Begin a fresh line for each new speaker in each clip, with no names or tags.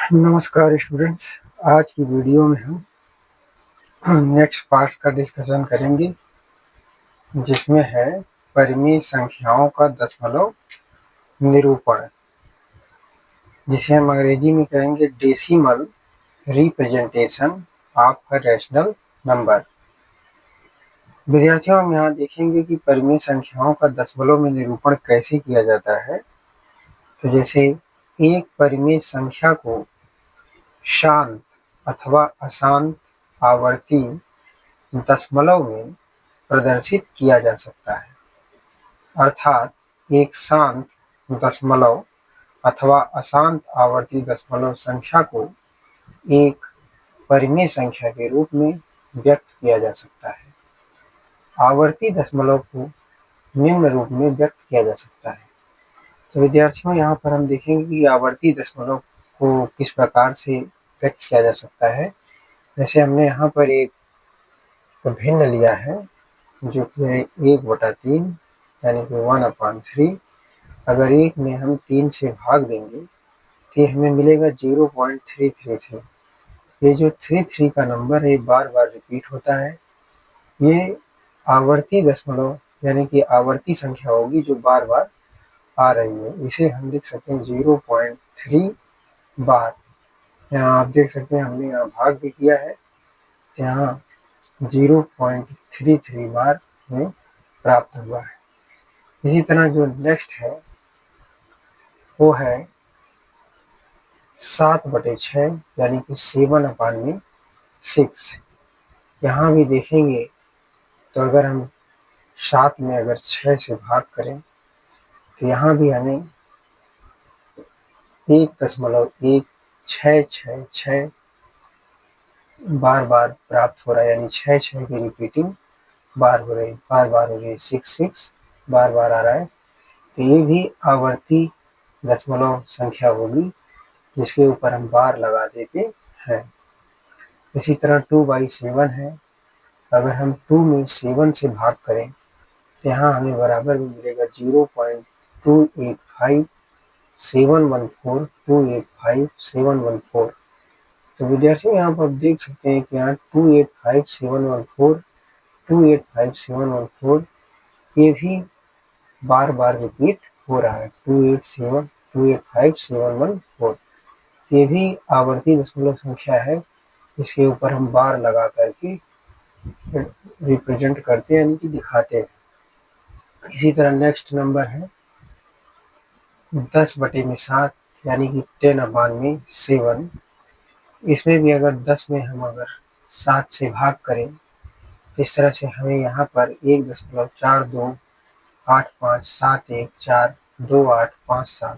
नमस्कार स्टूडेंट्स। आज की वीडियो में हम नेक्स्ट पार्ट का डिस्कशन करेंगे, जिसमें है परिमेय संख्याओं का दशमलव निरूपण, जिसे हम अंग्रेजी में कहेंगे decimal representation of a rational number. विद्यार्थियों, हम यहाँ देखेंगे कि परिमेय संख्याओं का दशमलव में निरूपण कैसे किया जाता है। तो जैसे एक परिमेय संख्या को शांत अथवा अशांत आवर्ती दशमलव में प्रदर्शित किया जा सकता है, अर्थात एक शांत दशमलव अथवा अशांत आवर्ती दशमलव संख्या को एक परिमेय संख्या के रूप में व्यक्त किया जा सकता है। आवर्ती दशमलव को निम्न रूप में व्यक्त किया जा सकता है। तो विद्यार्थियों, यहाँ पर हम देखेंगे कि आवर्ती दशमलव को किस प्रकार से व्यक्त किया जा सकता है। जैसे हमने यहाँ पर एक भिन्न लिया है, जो कि है 1/3 यानी कि 1/3। अगर एक में हम 3 से भाग देंगे तो हमें मिलेगा 0.333। ये जो 33 का नंबर है बार बार रिपीट होता है। ये आवर्ती दशमलव यानी कि आवर्ती संख्या होगी जो बार बार आ रही है। इसे हम लिख सकते हैं 0.3 बार। यहाँ आप देख सकते हैं हमने यहाँ भाग भी किया है, यहाँ 0.33 बार में प्राप्त हुआ है। इसी तरह जो नेक्स्ट है वो है 7/6 यानी कि 7/6। यहाँ भी देखेंगे तो अगर हम 7 में अगर 6 से भाग करें तो यहाँ भी हमें 1.166 बार बार प्राप्त हो रहा है, यानी 6 की रिपीटिंग बार हो रही, बार हो रही है। 6 बार आ रहा है। तो ये भी आवर्ती दशमलव संख्या होगी जिसके ऊपर हम बार लगा देते हैं। इसी तरह 2/7 है। अगर हम 2 में 7 से भाग करें तो यहाँ हमें बराबर में मिलेगा 0.285714 तो विद्यार्थियों, यहाँ पर आप देख सकते हैं कि यहाँ 285,714 ये भी बार रिपीट हो रहा है। 285,714 ये भी आवर्ती दशमलव संख्या है, इसके ऊपर हम बार लगा करके रिप्रेजेंट करते हैं, यानी कि दिखाते हैं। इसी तरह नेक्स्ट नंबर है 10/7 यानी कि 10/7। इसमें भी अगर 10 में हम अगर 7 से भाग करें तो इस तरह से हमें यहाँ पर 1.428571428557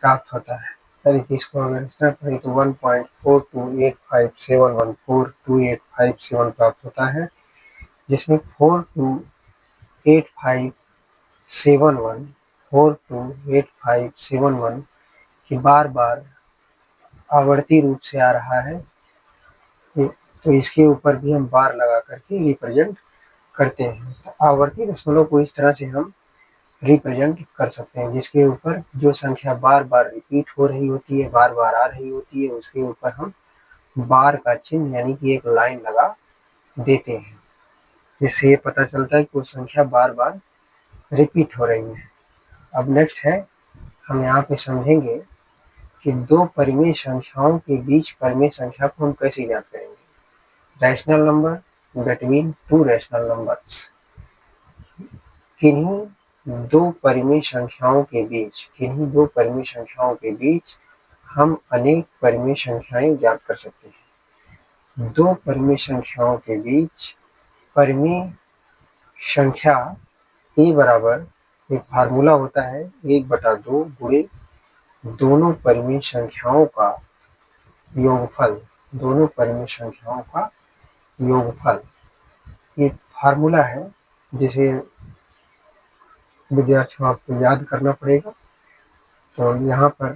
प्राप्त होता है। यानी कि इसको अगर इस तरह पढ़ें तो 1.428571142857 प्राप्त होता है, जिसमें 428571 की बार आवर्ती रूप से आ रहा है। तो इसके ऊपर भी हम बार लगा करके रिप्रेजेंट करते हैं। तो आवर्ती दशमलव को इस तरह से हम रिप्रेजेंट कर सकते हैं, जिसके ऊपर जो संख्या बार रिपीट हो रही होती है, बार आ रही होती है, उसके ऊपर हम बार का चिन्ह यानी कि एक लाइन लगा देते हैं, जिससे ये पता चलता है कि वो संख्या बार रिपीट हो रही है। अब नेक्स्ट है, हम यहाँ पे समझेंगे कि दो परिमेय संख्याओं के बीच परिमेय संख्या को हम कैसे ज्ञात करेंगे। Rational number between two rational numbers. किन्हीं दो परिमेय संख्याओं के बीच हम अनेक परिमेय संख्याएं ज्ञात कर सकते हैं। दो परिमेय संख्याओं के बीच परिमेय संख्या ए बराबर एक फार्मूला होता है 1/2 गुणे दोनों परिमेय संख्याओं का योगफल। ये फार्मूला है जिसे विद्यार्थियों आपको याद करना पड़ेगा। तो यहाँ पर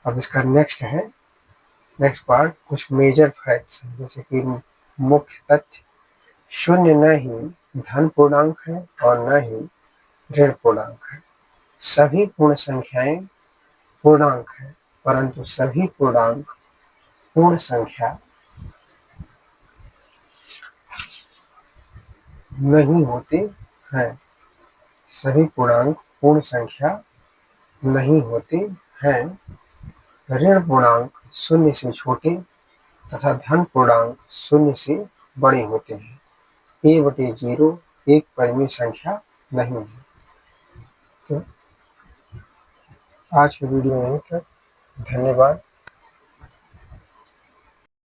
अब इसका नेक्स्ट पार्ट कुछ मेजर फैक्ट्स हैं, जैसे कि मुख्य तथ्य। शून्य न ही धन पूर्णांक है और न ही ऋण पूर्णांक है। सभी पूर्ण संख्याएं पूर्णांक है परंतु सभी पूर्णांक पूर्ण संख्या नहीं होते हैं। सभी पूर्णांक पूर्ण संख्या नहीं होते हैं। ऋण पूर्णांक शून्य से छोटे तथा धन पूर्णांक शून्य से बड़े होते हैं। a/0 एक परिमेय संख्या नहीं है। तो आज की वीडियो यहीं तक। धन्यवाद।